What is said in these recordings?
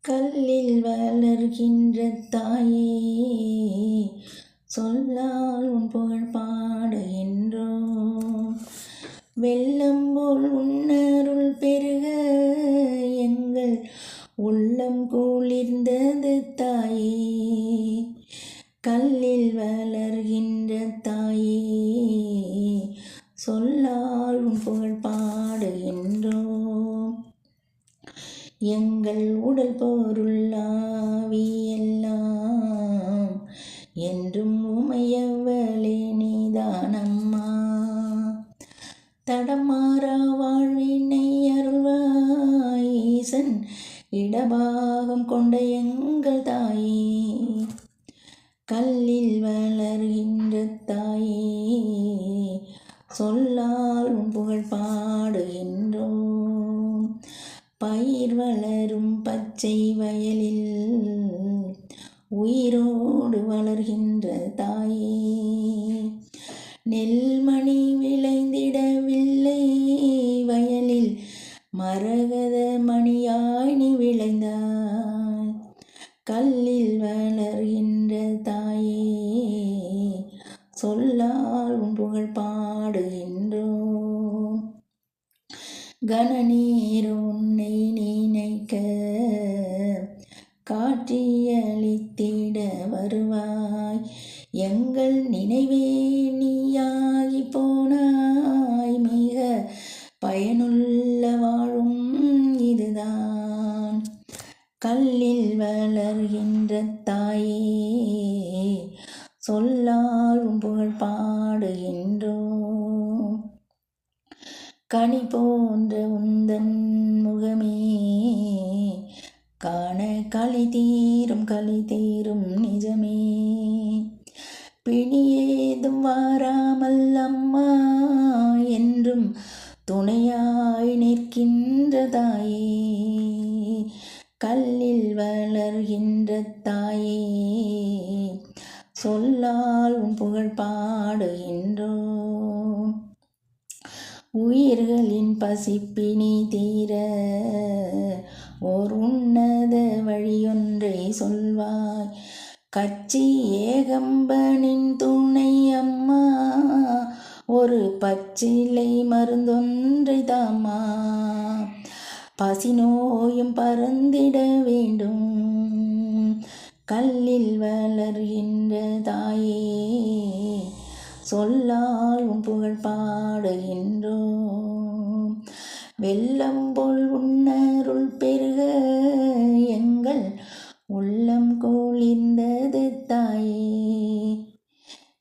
கல்லில் வளர்கின்ற தாயே, சொல்லால் உன் புகழ் பாடுகின்றோம். வெள்ளம் போல் உன்னருள் பெருக எங்கள் உள்ளம் குளிர்ந்தது தாயே. கல்லில் வளர்கின்ற தாயே, சொல்லால் உன் புகழ் பாடுகின்றோம். எங்கள் உடல் பொருள் ஆவியெல்லாம் என்றும் உமையவளே நீதானம்மா. தடமாறா வாழ்வினை அருள்வாய் ஈசன், இடபாகம் கொண்ட எங்கள் தாயே. கல்லில் வளர்கின்ற தாயே, சொல்லால் உன் புகழ் பாடுகின்றோம். பயிர் வளரும் பச்சை வயலில் உயிரோடு வளர்கின்ற தாயே. நெல்மணி விளைந்திடவில்லை வயலில், மரகத மணியாய் நீ விளைந்தாய். கல்லில் வளர்கின்ற தாயே, சொல்லால் உன் புகழ் பாடுகின்றோம். கனநீர் உன்னை நினைக்க காட்சியளித்திட வருவாய். எங்கள் நினைவே நீயாகி போனாய். மிக பயனுள்ள வாழும் இதுதான். கல்லில் வளர்கின்ற தாயே, சொல்லால் உன் புகழ் பாடுகின்றோம். கனி போன்ற உந்தன் முகமே காண களி தீரும் நிஜமே. பிணியேதும் வாராமல் அம்மா என்றும் துணையாய் நிற்கின்ற தாயே. கல்லில் வளர்கின்ற தாயே, சொல்லால் உன் புகழ் பாடுகின்றோம். உயிர்களின் பசிப்பினி தீர ஓர் உன்னத வழியொன்றை சொல்வாய். கச்சி ஏகம்பனின் துணை அம்மா, ஒரு பச்சிலை மருந்தொன்றை தாம்மா. பசி நோயும் பறந்திட வேண்டும். கல்லில் வளர்கின்ற தாயே, சொல்லால் உன் புகழ் பாடுகின்றோம். வெள்ளம் போல் உன்னருள் பெருக எங்கள் உள்ளம் குளிர்ந்தது தாயே.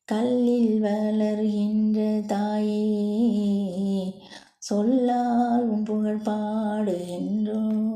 கல்லில் வளர்கின்ற தாயே, சொல்லால் உன் புகழ் பாடுகின்றோம்.